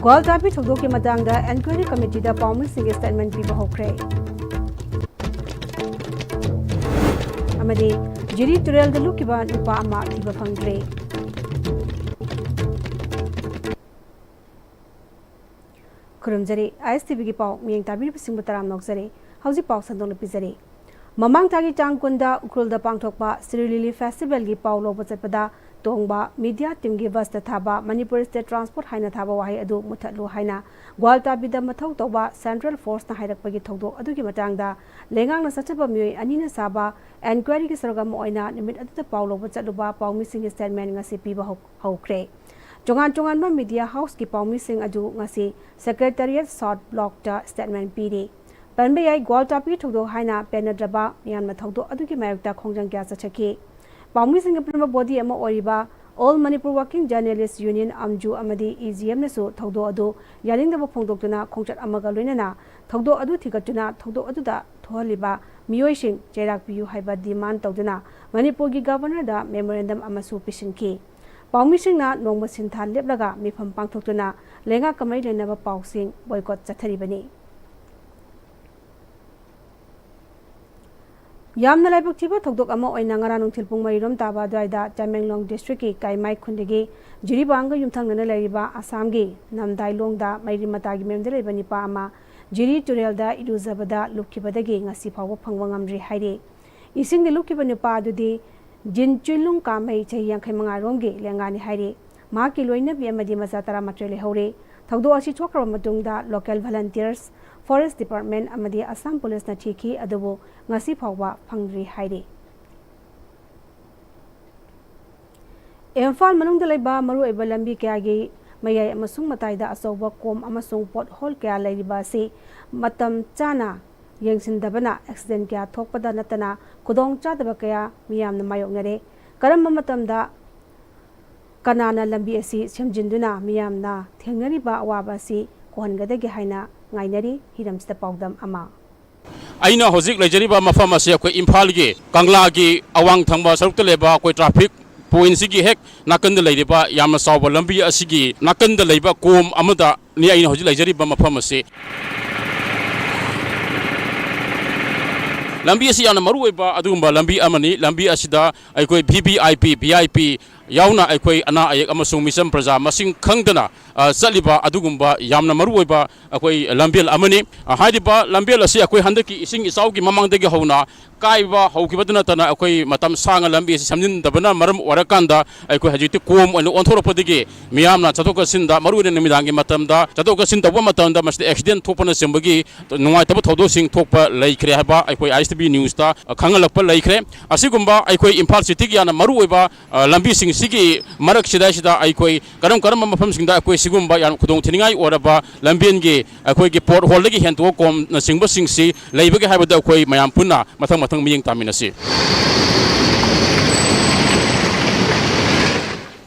ꯒ꯭ꯋꯥꯜꯇꯥꯄꯤ ꯊꯧꯗꯣꯛꯀꯤ ꯃꯇꯥꯡꯗ enquiry ꯀꯃꯤꯇꯤꯗ ꯄꯥꯎꯃꯤꯁꯤꯡꯒꯤ statement ꯄꯤꯕ ꯍꯧꯈ꯭ꯔꯦ ꯑꯃꯗꯤ ꯖꯤꯔꯤ ꯇꯨꯔꯦꯜꯗ ꯂꯨꯞꯈꯤꯕ ꯅꯨꯄꯥ ꯑꯃ ꯊꯤꯕ ꯐꯪꯗ꯭ꯔꯦ ꯈꯨꯔꯨꯝꯖꯔꯤ ISTVꯒꯤ ꯄꯥꯎ ꯃꯤꯌꯦꯡ ꯇꯥꯕꯤꯔꯤꯕꯁꯤꯡꯕꯨ ꯇꯔꯥꯝ ꯅꯣꯛꯆꯔꯤ ꯍꯧꯖꯤꯛ ꯄꯥꯎ ꯁꯟꯗꯣꯛꯅ ꯄꯤꯖꯔꯤ ꯃꯃꯥꯡ ꯊꯥꯒꯤ ꯇꯥꯡ 10ꯗ ꯎꯈ꯭ꯔꯨꯜꯗ ꯄꯥꯡꯊꯣꯛꯄ ꯁꯤꯔꯤ ꯂꯤꯂꯤ ꯐꯦꯁꯇꯤꯚꯦꯜꯒꯤ ꯄꯥꯎ ꯂꯧꯕ ꯆꯠꯄꯗ ꯇꯣꯡꯕ ꯃꯤꯗꯤꯌꯥ ꯇꯤꯝꯒꯤ ꯕꯁꯇ ꯊꯥꯕ ꯃꯅꯤꯄꯨꯔ ꯁ꯭ꯇꯦꯠ ꯇ꯭ꯔꯥꯟꯁꯄꯣꯔꯠ ꯍꯥꯏꯅ ꯊꯥꯕ ꯋꯥꯍꯩ ꯑꯗꯨ ꯃꯨꯠꯊꯠꯂꯨ ꯍꯥꯏꯅ ꯒ꯭ꯋꯥꯜꯇꯥꯕꯤꯗ ꯃꯊꯧ ꯇꯧꯕ ꯁꯦꯟꯇ꯭ꯔꯦꯜ ꯐꯣꯔꯁꯅ ꯍꯥꯏꯔꯛꯄꯒꯤ ꯊꯧꯗꯣꯛ ꯑꯗꯨꯒꯤ ꯃꯇꯥꯡꯗ ꯂꯩꯉꯥꯛꯅ ꯆꯠꯆꯕ ꯃꯤꯑꯣꯏ ꯑꯅꯤꯅ ꯁꯥꯕ ꯑꯦꯟꯀ꯭ꯋꯥꯏꯔꯤꯒꯤ ꯁꯔꯨꯛ ꯑꯃ ꯑꯣꯏꯅ ꯅꯨꯃꯤꯠ ꯑꯗꯨꯗ ꯄꯥꯎ ꯂꯧꯕ ꯆꯠꯂꯨꯕ ꯄꯥꯎꯃꯤꯁꯤꯡꯒꯤ ꯁ꯭ꯇꯦꯠꯃꯦꯟꯠ ꯉꯁꯤ ꯄꯤꯕ ꯍꯧꯈ꯭ꯔꯦ ꯇꯣꯉꯥꯟ-ꯇꯣꯉꯥꯟꯕ ꯃꯤꯗꯤꯌꯥ ꯍꯥꯎꯁꯀꯤ ꯄꯥꯎꯃꯤꯁꯤꯡ ꯑꯗꯨ ꯉꯁꯤ ꯁꯦꯀ꯭ꯔꯦꯇꯔꯤꯌꯦꯠ ꯁꯥꯎꯊ ꯕ꯭ꯂꯣꯛꯇ ꯁ꯭ꯇꯦꯠꯃꯦꯟꯠ ꯄꯤꯔꯤ ꯄꯟꯕ ꯌꯥꯏ ꯒ꯭ꯋꯥꯜꯇꯥꯄꯤ ꯊꯧꯗꯣꯛ ꯍꯥꯏꯅ ꯄꯦꯟꯅꯗ꯭ꯔꯕ ꯃꯤꯌꯥꯝꯅ ꯊꯧꯗꯣꯛ ꯑꯗꯨꯒꯤ ꯃꯥꯌꯣꯛꯇ ꯈꯣꯡꯖꯪ ꯀꯌꯥ ꯆꯠꯊꯈꯤ ꯄꯥꯎꯃꯤꯁꯤꯡꯒꯤ ꯑꯄꯨꯟꯕ ꯕꯣꯗꯤ ꯑꯃ ꯑꯣꯏꯔꯤꯕ ꯑꯣꯜ ꯃꯅꯤꯄꯨꯔ ꯋꯥꯔꯀꯤꯡ ꯖꯔꯅꯦꯂꯤꯁꯠ ꯌꯨꯅꯤꯌꯟ ꯑꯝꯖꯨ ꯑꯃꯗꯤ EGMꯅꯁꯨ ꯊꯧꯗꯣꯛ ꯑꯗꯨ ꯌꯥꯅꯤꯡꯗꯕ ꯐꯣꯡꯗꯣꯛꯇꯨꯅ ꯈꯣꯡꯆꯠ ꯑꯃꯒ ꯂꯣꯏꯅꯅ ꯊꯧꯗꯣꯛ ꯑꯗꯨ ꯊꯤꯒꯠꯇꯨꯅ ꯊꯧꯗꯣꯛ ꯑꯗꯨꯗ ꯊꯣꯛꯍꯜꯂꯤꯕ ꯃꯤꯑꯣꯏꯁꯤꯡ ꯆꯩꯔꯥꯛ ꯄꯤꯌꯨ ꯍꯥꯏꯕ ꯗꯤꯃꯥꯟꯗ ꯇꯧꯗꯨꯅ ꯃꯅꯤꯄꯨꯔꯒꯤ ꯒꯚꯔꯅꯔꯗ ꯃꯦꯃꯣꯔꯦꯟꯗꯝ ꯑꯃꯁꯨ ꯄꯤꯁꯤꯟꯈꯤ ꯄꯥꯎꯃꯤꯁꯤꯡꯅ ꯅꯣꯡꯃ ꯁꯤꯟꯊꯥ ꯂꯦꯞꯂꯒ ꯃꯤꯐꯝ ꯄꯥꯡꯊꯣꯛꯇꯨꯅ ꯂꯩꯉꯥꯛꯀ ꯃꯔꯤ ꯂꯩꯅꯕ ꯄꯥꯎꯁꯤꯡ ꯕꯣꯏꯀꯣꯠ ꯆꯠꯊꯔꯤꯕꯅꯤ ꯌꯥꯝꯅ ꯂꯥꯏꯕꯛ ꯊꯤꯕ ꯊꯧꯗꯣꯛ ꯑꯃ ꯑꯣꯏꯅ ꯉꯔꯥꯡ ꯅꯨꯡꯊꯤꯜ ꯄꯨꯡ 4 ꯇꯥꯕ ꯑꯗꯨꯋꯥꯏꯗ ꯇꯃꯦꯡꯂꯣꯡ ꯗꯤꯁꯇ꯭ꯔꯤꯛꯀꯤ ꯀꯥꯏꯃꯥꯏ ꯈꯨꯟꯗꯒꯤ ꯖꯤꯔꯤꯕꯥꯝꯒ ꯌꯨꯝꯊꯪꯅꯅ ꯂꯩꯔꯤꯕ ꯑꯁꯥꯝꯒꯤ ꯅꯝꯗꯥꯏꯂꯣꯡꯗ ꯃꯩꯔꯤ ꯃꯇꯥꯒꯤ ꯃꯌꯨꯝꯗ ꯂꯩꯕ ꯅꯨꯄꯥ ꯑꯃ ꯖꯤꯔꯤ ꯇꯨꯔꯦꯜꯗ ꯏꯔꯨꯖꯕꯗ ꯂꯨꯞꯈꯤꯕꯗꯒꯤ ꯉꯁꯤ ꯐꯥꯎꯕ ꯐꯪꯕ ꯉꯝꯗ꯭ꯔꯤ ꯍꯥꯏꯔꯤ ꯏꯁꯤꯡꯗ ꯂꯨꯞꯈꯤꯕ ꯅꯨꯄꯥ ꯑꯗꯨꯗꯤ ꯖꯤꯟꯆꯨꯏꯂꯨꯡ ꯀꯥꯃꯩ ꯆꯍꯤ 55 ꯔꯣꯝꯒꯤ ꯂꯦꯡꯒꯥꯅꯤ ꯍꯥꯏꯔꯤ ꯃꯍꯥꯛꯀꯤ ꯂꯣꯏꯅꯕꯤ ꯑꯃꯗꯤ ꯃꯆꯥ 13 ꯂꯩꯍꯧꯔꯤ ꯊꯧꯗꯣꯛ ꯑꯁꯤ ꯊꯣꯛꯈ꯭ꯔꯕ ꯃꯇꯨꯡꯗ ꯂꯣꯀꯦꯜ ꯚꯂꯟꯇꯤꯌꯔꯁ ꯐꯣꯔꯦꯁꯠ ꯗꯤꯄꯥꯔꯠꯃꯦꯟꯠ ꯑꯃꯗꯤ ꯑꯁꯥꯝ ꯄꯨꯂꯤꯁꯅ ꯊꯤꯈꯤ ꯑꯗꯨꯕꯨ ꯉꯁꯤ ꯐꯥꯎꯕ ꯐꯪꯗ꯭ꯔꯤ ꯍꯥꯏꯔꯤ ꯏꯝꯐꯥꯜ ꯃꯅꯨꯡꯗ ꯂꯩꯕ ꯃꯔꯨꯑꯣꯏꯕ ꯂꯝꯕꯤ ꯀꯌꯥꯒꯤ ꯃꯌꯥꯏ ꯑꯃꯁꯨꯡ ꯃꯇꯥꯏꯗ ꯑꯆꯧꯕ ꯀꯣꯝ ꯑꯃꯁꯨꯡ ꯄꯣꯠꯍꯣꯜ ꯀꯌꯥ ꯂꯩꯔꯤꯕ ꯑꯁꯤ ꯃꯇꯝ ꯆꯥꯅ ꯌꯦꯡꯁꯤꯟꯗꯕꯅ ꯑꯦꯛꯁꯤꯗꯦꯟꯠ ꯀꯌꯥ ꯊꯣꯛꯄꯗ ꯅꯠꯇꯅ ꯈꯨꯗꯣꯡꯆꯥꯗꯕ ꯀꯌꯥ ꯃꯤꯌꯥꯝꯅ ꯃꯥꯌꯣꯛꯅꯔꯦ ꯀꯔꯝꯕ ꯃꯇꯝꯗ ꯀꯅꯥꯅ ꯂꯝꯕꯤ ꯑꯁꯤ ꯁꯦꯝꯖꯤꯟꯗꯨꯅ ꯃꯤꯌꯥꯝꯅ ꯊꯦꯡꯅꯔꯤꯕ ꯑꯋꯥꯕ ꯑꯁꯤ ꯀꯣꯍꯟꯒꯗꯒꯦ ꯍꯥꯏꯅ ꯉꯥꯏꯅꯔꯤ ꯍꯤꯔꯝꯁꯤꯗ ꯄꯥꯎꯗꯝ ꯑꯃ ꯑꯩꯅ ꯍꯧꯖꯤꯛ ꯂꯩꯖꯔꯤꯕ ꯃꯐꯝ ꯑꯁꯤ ꯑꯩꯈꯣꯏ ꯏꯝꯐꯥꯜꯒꯤ ꯀꯪꯂꯥꯒꯤ ꯑꯋꯥꯡ ꯊꯪꯕ ꯁꯔꯨꯛꯇ ꯂꯩꯕ ꯑꯩꯈꯣꯏ ꯇ꯭ꯔꯥꯐꯤꯛ ꯄꯣꯏꯟꯠꯁꯤꯒꯤ ꯍꯦꯛ ꯅꯥꯀꯟꯗ ꯂꯩꯔꯤꯕ ꯌꯥꯝꯅ ꯆꯥꯎꯕ ꯂꯝꯕꯤ ꯑꯁꯤꯒꯤ ꯅꯥꯀꯟꯗ ꯂꯩꯕ ꯀꯣꯝ ꯑꯃꯗꯅꯤ ꯑꯩꯅ ꯍꯧꯖꯤꯛ ꯂꯩꯖꯔꯤꯕ ꯃꯐꯝ ꯑꯁꯤ ꯂꯝꯕꯤ ꯑꯁꯤ ꯌꯥꯝꯅ ꯃꯔꯨꯑꯣꯏꯕ ꯑꯗꯨꯒꯨꯝꯕ ꯂꯝꯕꯤ ꯑꯃꯅꯤ ꯂꯝꯕꯤ ꯑꯁꯤꯗ ꯑꯩꯈꯣꯏ VIP ꯌꯥꯎꯅ ꯑꯩꯈꯣꯏ ꯑꯅꯥ ꯑꯌꯦꯛ ꯑꯃꯁꯨꯡ ꯃꯤꯆꯝ ꯄ꯭ꯔꯖꯥ ꯃꯁꯤꯡ ꯈꯪꯗꯅ ꯆꯠꯂꯤꯕ ꯑꯗꯨꯒꯨꯝꯕ ꯌꯥꯝꯅ ꯃꯔꯨꯑꯣꯏꯕ ꯑꯩꯈꯣꯏ ꯂꯝꯕꯦꯜ ꯑꯃꯅꯤ ꯍꯥꯏꯔꯤꯕ ꯂꯝꯕꯦꯜ ꯑꯁꯤ ꯑꯩꯈꯣꯏ ꯍꯟꯗꯛꯀꯤ ꯏꯁꯤꯡ ꯏꯆꯥꯎꯒꯤ ꯃꯃꯥꯡꯗꯒꯤ ꯍꯧꯅ ꯀꯥꯏꯕ ꯍꯧꯈꯤꯕꯇ ꯅꯠꯇꯅ ꯑꯩꯈꯣꯏ ꯃꯇꯝ ꯁꯥꯡꯅ ꯂꯝꯕꯤ ꯑꯁꯤ ꯁꯦꯝꯖꯤꯟꯗꯕꯅ ꯃꯔꯝ ꯑꯣꯏꯔꯀꯥꯟꯗ ꯑꯩꯈꯣꯏ ꯍꯧꯖꯤꯛꯇꯤ ꯀꯣꯝ ꯑꯣꯏꯅ ꯑꯣꯟꯊꯣꯔꯛꯄꯗꯒꯤ ꯃꯤꯌꯥꯝꯅ ꯆꯠꯊꯣꯛ ꯆꯠꯁꯤꯟꯗ ꯃꯔꯨꯑꯣꯏꯅ ꯅꯨꯃꯤꯗꯥꯡꯒꯤ ꯃꯇꯝꯗ ꯆꯠꯊꯣꯛ ꯆꯠꯁꯤꯟ ꯇꯧꯕ ꯃꯇꯝꯗ ꯃꯁꯤꯗ ꯑꯦꯛꯁꯤꯗꯦꯟꯠ ꯊꯣꯛꯄꯅꯆꯤꯡꯕꯒꯤ ꯅꯨꯡꯉꯥꯏꯇꯕ ꯊꯧꯗꯣꯛꯁꯤꯡ ꯊꯣꯛꯄ ꯂꯩꯈ꯭ꯔꯦ ꯍꯥꯏꯕ ꯑꯩꯈꯣꯏ ISTV ꯅ꯭ꯌꯨꯁꯇ ꯈꯪꯍꯜꯂꯛꯄ ꯂꯩꯈ꯭ꯔꯦ ꯑꯁꯤꯒꯨꯝꯕ ꯑꯩꯈꯣꯏ ꯏꯝꯐꯥꯜ ꯁꯤꯇꯤꯒꯤ ꯌꯥꯝꯅ ꯃꯔꯨꯑꯣꯏꯕ ꯂꯝꯕꯤꯁꯤꯡꯁꯤꯒꯤ ꯃꯔꯛꯁꯤꯗ ꯑꯩꯈꯣꯏ ꯀꯔꯝꯕ ꯃꯐꯝꯁꯤꯡꯗ ꯑꯩꯈꯣꯏ ꯁꯤꯒꯨꯝꯕ ꯌꯥꯝ ꯈꯨꯗꯣꯡꯊꯤꯅꯤꯡꯉꯥꯏ ꯑꯣꯏꯔꯕ ꯂꯝꯕꯦꯟꯒꯤ ꯑꯩꯈꯣꯏꯒꯤ ꯄꯣꯠ ꯍꯣꯜꯗꯒꯤ ꯍꯦꯟꯇꯣꯛꯑ ꯀꯣꯝꯅꯆꯤꯡꯕꯁꯤꯡꯁꯤ ꯂꯩꯕꯒꯦ ꯍꯥꯏꯕꯗ ꯑꯩꯈꯣꯏ ꯃꯌꯥꯝ ꯄꯨꯟꯅ ꯃꯊꯪ ꯃꯤꯠꯌꯦꯡ ꯇꯥꯃꯤꯟꯅꯁꯤ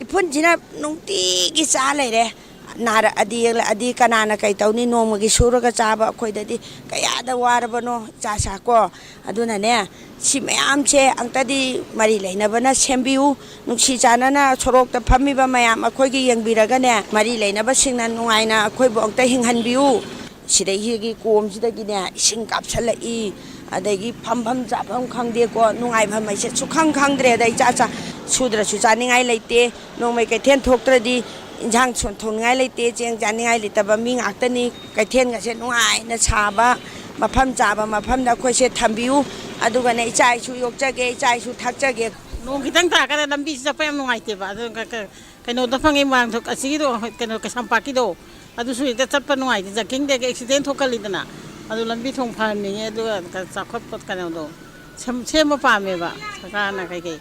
ꯏꯐꯨꯟꯁꯤꯅ ꯅꯨꯡꯇꯤꯒꯤ ꯆꯥ ꯂꯩꯔꯦ ꯅꯥꯔꯛꯑꯗꯤ ꯌꯦꯛꯂꯛꯑꯗꯤ ꯀꯅꯥꯅ ꯀꯩ ꯇꯧꯅꯤ ꯅꯣꯡꯃꯒꯤ ꯁꯨꯔꯒ ꯆꯥꯕ ꯑꯩꯈꯣꯏꯗꯗꯤ ꯀꯌꯥꯗ ꯋꯥꯔꯕꯅꯣ ꯏꯆꯥ ꯀꯣ ꯑꯗꯨꯅꯅꯦ ꯁꯤ ꯃꯌꯥꯝꯁꯦ ꯑꯝꯇꯗꯤ ꯃꯔꯤ ꯂꯩꯅꯕꯅ ꯁꯦꯝꯕꯤꯌꯨ ꯅꯨꯡꯁꯤ ꯆꯥꯟꯅꯅ ꯁꯣꯔꯣꯛꯇ ꯐꯝꯃꯤꯕ ꯃꯌꯥꯝ ꯑꯩꯈꯣꯏꯒꯤ ꯌꯦꯡꯕꯤꯔꯒꯅꯦ ꯃꯔꯤ ꯂꯩꯅꯕꯁꯤꯡꯅ ꯅꯨꯡꯉꯥꯏꯅ ꯑꯩꯈꯣꯏꯕꯨ ꯑꯝꯇ ꯍꯤꯡꯍꯟꯕꯤꯌꯨ ꯁꯤꯗꯒꯤ ꯀꯣꯝꯁꯤꯗꯒꯤꯅꯦ ꯏꯁꯤꯡ ꯀꯥꯞꯁꯜꯂꯛꯏ ꯑꯗꯒꯤ ꯐꯝꯐꯝ ꯆꯥꯐꯝ ꯈꯪꯗꯦꯀꯣ ꯅꯨꯡꯉꯥꯏꯐꯝ ꯍꯥꯏꯁꯦ ꯁꯨꯈꯪ ꯈꯪꯗ꯭ꯔꯦꯗ ꯏꯆꯥ ꯁꯨꯗ꯭ꯔꯁꯨ ꯆꯥꯅꯤꯡꯉꯥই ꯂꯩꯇꯦ ꯅꯣꯡꯃꯩ ꯀꯩꯊꯦꯜ ꯊꯣꯛꯇ꯭ꯔꯗꯤ ꯏꯟꯖꯥꯡ ꯊꯣꯡꯅꯤꯡꯉꯥꯏ ꯂꯩꯇꯦ ꯆꯦꯡ ꯆꯥꯅꯤꯡꯉꯥꯏ ꯂꯩꯇꯕ ꯃꯤ ꯉꯥꯛꯇꯅꯤ ꯀꯩꯊꯦꯜꯒꯁꯦ ꯅꯨꯡꯉꯥꯏꯅ ꯁꯥꯕ ꯃꯐꯝ ꯆꯥꯕ ꯃꯐꯝꯗ ꯑꯩꯈꯣꯏꯁꯦ ꯊꯝꯕꯤꯌꯨ ꯑꯗꯨꯒꯅꯦ ꯏꯆꯥ ꯏꯁꯨ ꯌꯣꯛꯆꯒꯦ ꯏꯆꯥ ꯏꯁꯨ ꯊꯥꯛꯆꯒꯦ ꯅꯣꯡ ꯈꯤꯇꯪ ꯇꯥꯔꯀꯥꯟꯗ ꯂꯝꯕꯤꯁꯤ ꯆꯠꯄ ꯌꯥꯝ ꯅꯨꯡꯉꯥꯏꯇꯦꯕ ꯑꯗꯨ ꯀꯩꯅꯣꯗ ꯐꯪꯉꯤ ꯃꯥꯡꯊꯣꯛ ꯑꯁꯤꯒꯤꯗꯣ ꯀꯩꯅꯣ ꯀꯩꯁꯥꯝꯄꯥꯠꯀꯤꯗꯣ ꯑꯗꯨꯁꯨ ꯍꯦꯛꯇ ꯆꯠꯄ ꯅꯨꯡꯉꯥꯏꯇꯦ ꯖꯛꯀꯤꯡꯗꯒꯤ ꯑꯦꯛꯁꯤꯗꯦꯟꯠ ꯊꯣꯛꯀꯜꯂꯤꯗꯅ ꯑꯗꯨ ꯂꯝꯕꯤ ꯊꯣꯡ ꯐꯍꯟꯅꯤꯡꯉꯦ ꯑꯗꯨꯒ ꯆꯥꯎꯈꯠꯄ ꯀꯩꯅꯣꯗꯣ ꯁꯦꯝꯕ ꯄꯥꯝꯃꯦꯕ ꯁꯔꯀꯥꯔꯅ ꯀꯩꯀꯩ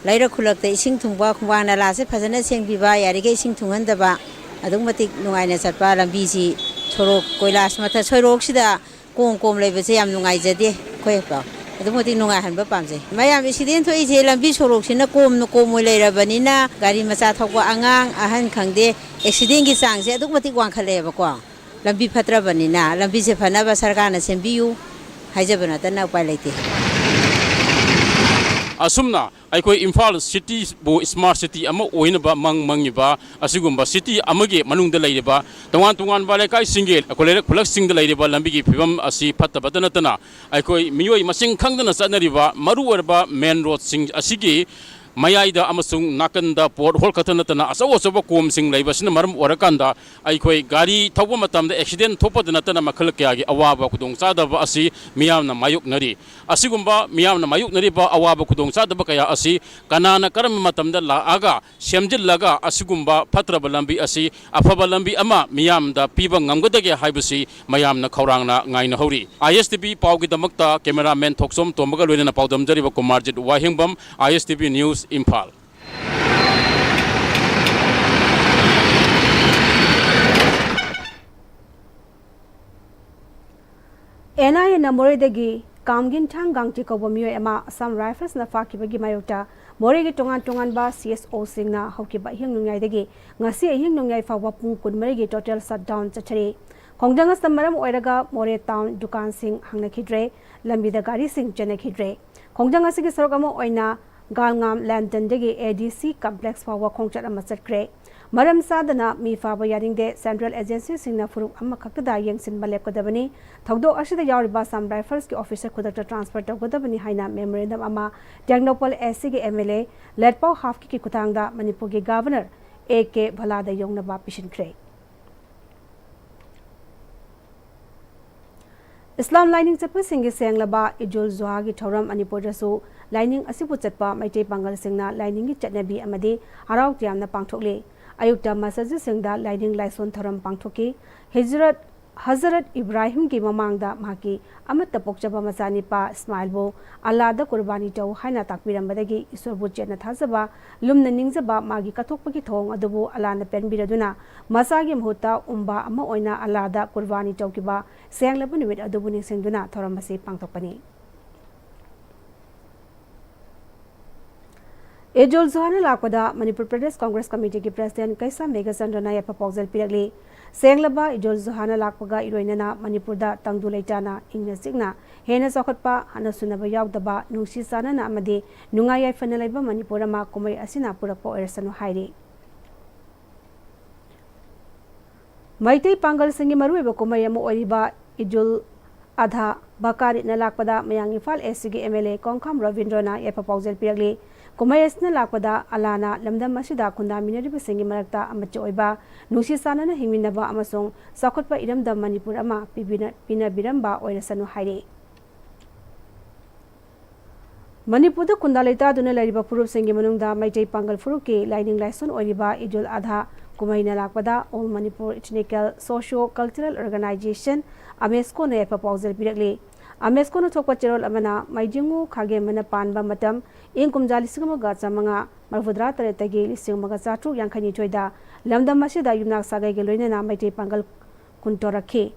ꯂꯩꯔꯛ ꯈꯨꯜꯂꯛꯇ ꯏꯁꯤꯡ ꯊꯨꯡꯕ ꯈꯣꯡꯕꯥꯟ ꯅꯂꯥꯁꯦ ꯐꯖꯅ ꯁꯦꯡꯕꯤꯕ ꯌꯥꯔꯤꯈꯩ ꯏꯁꯤꯡ ꯊꯨꯡꯍꯟꯗꯕ ꯑꯗꯨꯛ ꯃꯇꯤꯛ ꯅꯨꯡꯉꯥꯏꯅ ꯆꯠꯄ ꯂꯝꯕꯤꯁꯤ ꯁꯣꯔꯣꯛ ꯀꯣꯏꯂꯥꯁ ꯃꯊꯛ ꯁꯣꯔꯣꯛꯁꯤꯗ ꯀꯣꯝ ꯂꯩꯕꯁꯦ ꯌꯥꯝ ꯅꯨꯡꯉꯥꯏꯖꯗꯦ ꯑꯩꯈꯣꯏ ꯑꯗꯨꯛ ꯃꯇꯤꯛ ꯅꯨꯡꯉꯥꯏꯍꯟꯕ ꯄꯥꯝꯖꯩ ꯃꯌꯥꯝ ꯑꯦꯛꯁꯤꯗꯦꯟꯠ ꯊꯣꯛꯏꯁꯦ ꯂꯝꯕꯤ ꯁꯣꯔꯣꯛꯁꯤꯅ ꯀꯣꯝ ꯑꯣꯏ ꯂꯩꯔꯕꯅꯤꯅ ꯒꯥꯔꯤ ꯃꯆꯥ ꯊꯧꯕ ꯑꯉꯥꯡ ꯑꯍꯟ ꯈꯪꯗꯦ ꯑꯦꯛꯁꯤꯗꯦꯟꯠꯒꯤ ꯆꯥꯡꯁꯦ ꯑꯗꯨꯛ ꯃꯇꯤꯛ ꯋꯥꯡꯈꯠꯂꯛꯑꯦꯕꯀꯣ ꯂꯝꯕꯤ ꯐꯠꯇ꯭ꯔꯕꯅꯤꯅ ꯂꯝꯕꯤꯁꯦ ꯐꯅꯕ ꯁꯔꯀꯥꯔꯅ ꯁꯦꯝꯕꯤꯌꯨ ꯍꯥꯏꯖꯕ ꯅꯠꯇꯅ ꯎꯄꯥꯏ ꯂꯩꯇꯦ asumna aikoi Imphal city bu smart city ama oinaba mangiba asigumba city amage manungda leiriba tongan ba lekai single akole khulak singda leiriba lambi gi phibam asi phatabata natana aikoi miyoi masing khangdana sanariba maru warba main road sing asigi mayayda amasung nakanda port hol katana asaw asaw kom sing leibasina maram warakanda aikoi gari thawba matamda accident thopadana tana makhal kyagi awaba kudong sadaba asi miyamna mayuk nari asigumba miyamna mayuk nari ba awaba kudong sadaba kaya asi kanana karam matamda la aga semjil laga asigumba phatraba lambi asi afaba lambi ama miyamda piba ngamgadage haibasi mayamna khawrangna ngaina hori ISTV pawgi damakta cameraman thoksom tombaga loina pawdam jariba kumarjit wahingbam ISTV news Imphal. NIA Namore Kamgin Tangang Tikobo Mio Emma Assam Rifles na Fakibagi Mayota Moregi Tongan ba CSO Singna Hokiba Hingnungai degi Ngasi Hingnungai Fawapung Kunmerigi total shutdown Chachari Kongdanga Samaram Oiraga More Town Dukan Sing Hangnakidre Lambida Gari Sing Janakidre Kongdanga Sigi Sorogamo Oina Galngam Lantern degi ADC complex fawa khongchat ama chatkre maram sadana mi faba yaringde central agency singna furuk amma khakda yengsin balep kodabani thogdo asida yawriba sam rifles ki officer khudakta transfer tawgodabani haina memorandum ama Technopol SC ki MLA letpau half ki kuthangda Manipur ki governor AK Bhalada yongna ba pishinkre Islam lining chapa singi senglaba ijul zuha gi thoram Manipur dasu lining asibu chatpa maitei pangal singna lining gi chatnabi amadi harau tiamna pangthokle ayukta masajid singda lining laison thoram pangthoki Hazrat Ibrahim ki mamangda maki amatta pokchaba masani pa Ismail bo Allah da qurbani taw haina takbirambadagi isorbu chetna thasaba lumna ningjaba magi kathokpagi thong adubu Allah na penbiraduna masagi mhutta umba ama oina Allah da qurbani tawkiba senglaba nimit adubu ningsingduna thoramasi pangthokpani Ejol Zohana Lakwada Manipur Pradesh Congress Committee ki President Kaisa Megasandana ya proposal piragli Senglaba Ejol Zohana Lakwaga iroinana Manipur da tangdu leitana ingna signa hena sokhatpa hana sunaba yawdaba nungsi sanana amadi nungayai fanalaiba Manipur ma kumai asina purakpa oirasanu hairi Maitei Pangal singi maruiba kumai amu oiriba Ejol Adha Bakari na Lakpada Mayang Imphal SC MLA Kongkham Ravindrona ya proposal piragli Kumayasna Lakpada Alana Lamdam Masida Kunda Minariba Singi Marakta Amacho Oiba Nusi Sanana Himinaba Amasong Sakotpa Idamda Manipur Ama Pina Biramba Oirasanu Hairi Manipur da Kundalita Duna Lariba Purup Singi Manungda Maitei Pangal Furuki Lining Laison Oiriba Ijul Adha Kumaina Lakpada All Manipur Ethnical Socio-Cultural Organization Amesco na proposal piragli Amesco no thokpa cherol amana maijingu khage mana panba matam ing kumja lisingamaga chamanga marfudra taretagi lisingamaga chatru yankhani choida lamdam masida yumnak sagai ge loinana maitei pangal kuntorakhe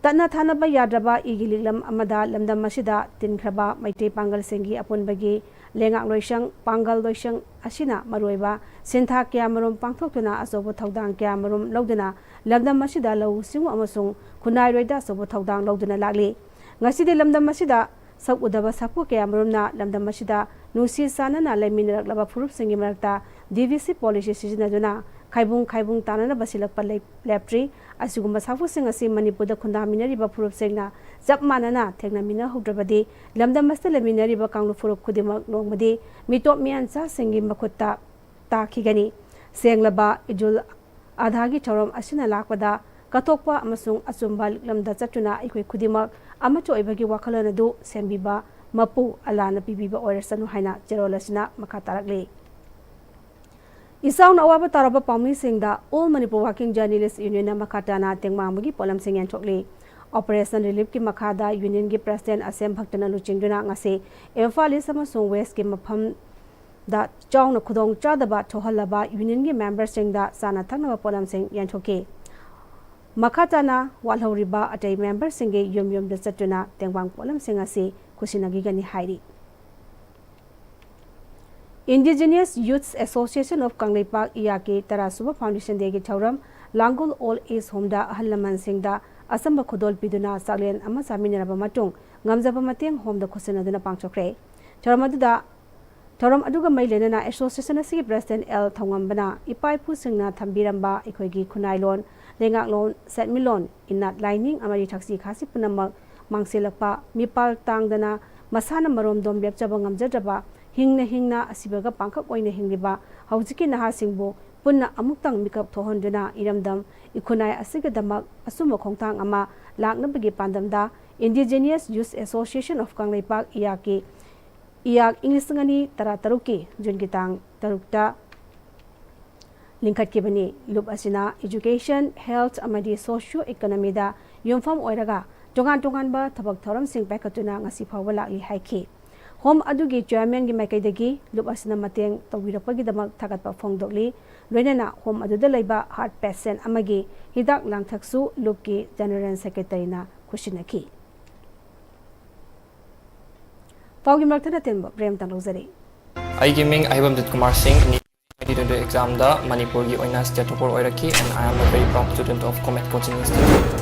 tanna thanaba yadraba igiliklam amada lamdam masida tinkraba maitei pangal sengi apunbagi lengak loisang pangal loisang asina maroiba sentha kya marum pangthoktuna asobo thodang kya marum loduna lamdam masida lo singu amasung kunai roida asobo thodang loduna lagli Ngaside lamdam masida sak udaba sapu kaya marumna lamdam masida nusi sanana laiminarak laba furup singi marakta DVC policy sizinaduna khaibung tanana basilakpa leptri asigumba safu singasi Manipurda khunda minariba furup singna jap manana thegna mina hudrabadi lamdam masta laminariba kanglu furup khudimak nongmadi mitop miancha singi makhutta takhigani senglaba ijul adhagi thorom asina lakpada Katokpa amasung achumbal lamda chatuna ikoi khudimak amacho ibagi wakhalana du sembiba mapu alana pibiba oirasanu haina cherolasina makatarakle Isaun awaba taraba pami singda All Manipur Working Journalists Union na makatana tengmamagi polam singyan chokle Operation Relief ki makhada union gi president asem bhaktana luchingduna ngase Imphal amasung West ki mafam da chawna khudong chadaba thohalaba union gi members singda sana thaknaba polam sing yanchoke Makatana walhoriba atay member singe yum da chatuna tengwang polam singasi kusinagi gani hairi Indigenous Youth Association of Kangleipak Iyake Tarasuba Foundation degi thauram Langul Old Age Home da ahallaman singda asamba khudol piduna saklen ama saminaraba matung ngamjaba mateng home da khusinaduna pangchokre tharamadda Thorom aduga mai lenana association asi president L Thongambana ipai phu singna thambiramba ikhoigi khunailon lengak lon setmilon inat lining amari thaksi khasi punamak mangselakpa mipal tangdana masana marom dom lepchaba ngamjadaba hingna asibaga pangkhak oina hingliba haujiki naha singbo punna amuktang mikap thohonduna iramdam ikhunai asigadamak asuma khongtang ama laknabagi pandamda Indigenous Youth Association of Kanglaipak Iyak English ngani tarataruki Junkitang tarukta lingkat kibani loop asina education health amadi socio economy da yumfam oiraga tongan ba thabak thoram sing paikatuna ngasi phawba lakli haiki home adugi chairman gi maikaidagi loop asina mateng tawirapagi damak thagatpa phongdokli loinana home aduda laiba heart patient amagi hidak langthaksu loop ki general secretary na kushinaki Paugi Martana Timba, Prem Tanglozari. I gaming Ahibam Kumar Singh, 2022 exam da Manipuri Oina State Topor Oiraki, and I am a very proud student of Comet Coaching Institute.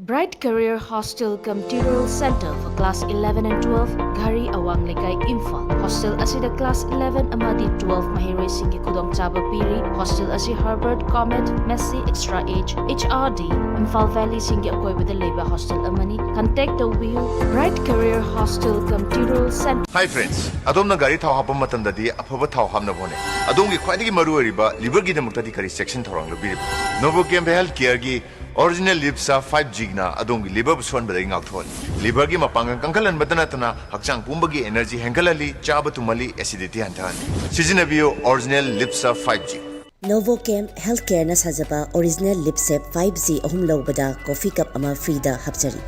Bright Career Hostel cum Tutorial Center for Class 11 and 12, Gari Awang Lekai, Imphal. Hostel asida Class 11 amadi 12 mahiroi singi kudong chaba piri. Hostel asi Harvard, Comet, Messi, Extra Age, HRD, Imphal Valley singi akoy with the labor hostel amani. Contact the wheel Bright Career Hostel cum Tutorial Center. Hi friends, adom na gari thau hapam matamdadi aphaba thau hamna bone. Adom gi khwaidagi maru ariba liver gi damuktadi kari section thorang lo birib. Novocam Health Care gi Original Lipsa 5G na adongi liver busuan badai ngakthon. Liver gi mapangang kangkalan badana tana hakchang pumbagi energy hengalali chaba tumali acidity hantan. Sizinabiyo Original Lipsa 5G. Novocam Healthcare na sajaba Original Lipsep 5G ahum lawbada coffee cup ama free da hapchari.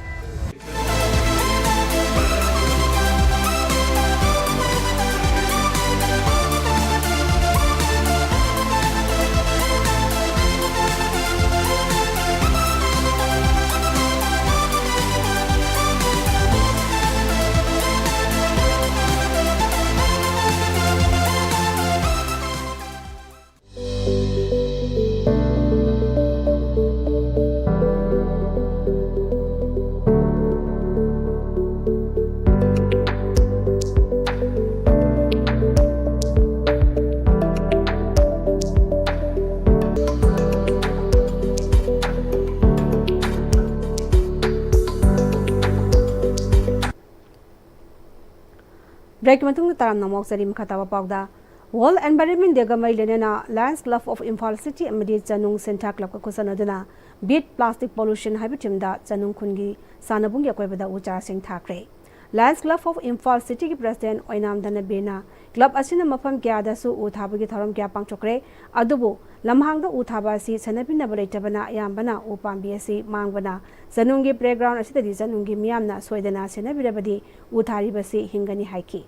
Break matung taram namok sarim khatawa pawda World Environment Day gamai lenena Lions Club of Imphal City amadi Chanung Center Club ka kusanaduna beat plastic pollution habitimda Chanung khungi sanabung yakoibada ucha sing thakre Lions Club of Imphal City ki president Oinam Dana Bena club asina mafam kya da su uthabagi thoram kya pangchokre adubu lamhangda uthaba si sanabina balaitabana yambana upambi asi mangbana Chanungi playground asitadi Chanungi miyamna soidana senabirabadi uthari basi hingani haiki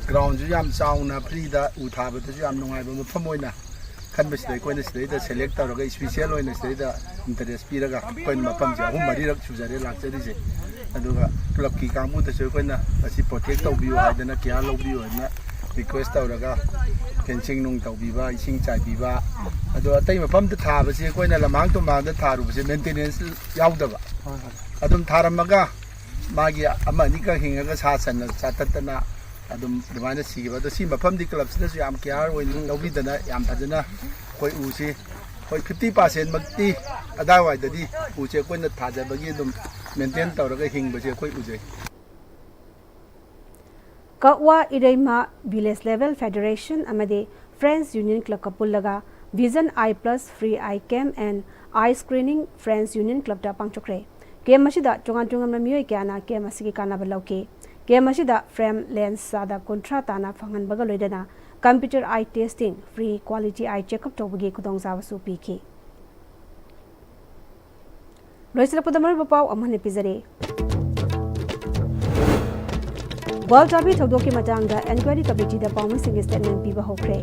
Ground ju yam sauna free da uthaba da yam nungai ba mafam oina khan bas dai koina sidai da select tawraga special oina sidai da interest piraga koin mafam ja hum mari rak chujare lakchari je aduga club ki kamu da se koina asi protect tawbiu haidana kya lobbiu na request tawraga fencing nung tawbiba ising chai biba adu atai mafam da thaba se koina lamang to ma da tharu se maintenance yaudaba adum tharamaga magi amani ka hinga ga sa san chatatana adum dimana sigiba do si mafam di club sida yam care oin lobidana yam phajana koi usi koi 50% makti adawai dadi uche koina thajabagi dum maintain tawraga hingba se koi uje Kawa Ireima Village Level Federation amade Friends Union Club Kapulaga Vision I Plus Free Eye Cam and Eye Screening Friends Union Club da pangchokre Kem masida chongan chongan mamioi kyana kem asigi kana balauke ꯀꯦꯝ ꯑꯁꯤꯗ frame lens ꯆꯥꯗ 30 ꯇꯥꯅ ꯐꯪꯍꯟꯕꯒ ꯂꯣꯏꯅꯅ computer I testing free quality eye checkup ꯇꯧꯕꯒꯤ ꯈꯨꯗꯣꯡꯆꯥꯕꯁꯨ ꯄꯤꯈꯤ ꯂꯣꯏꯁꯤꯜꯂꯛꯄꯗ ꯃꯔꯨꯑꯣꯏꯕ ꯄꯥꯎ ꯑꯃ ꯄꯤꯖꯔꯤ ꯕꯣꯜ ꯇ꯭ꯔꯥꯐꯤ ꯊꯧꯗꯣꯛꯀꯤ ꯃꯇꯥꯡꯗ ꯑꯦꯟꯀ꯭ꯋꯥꯏꯔꯤ ꯀꯃꯤꯇꯤꯗ ꯄꯥꯎꯃꯤꯁꯤꯡꯒꯤ ꯁ꯭ꯇꯦꯠꯃꯦꯟꯠ ꯄꯤꯕ ꯍꯧꯈ꯭ꯔꯦ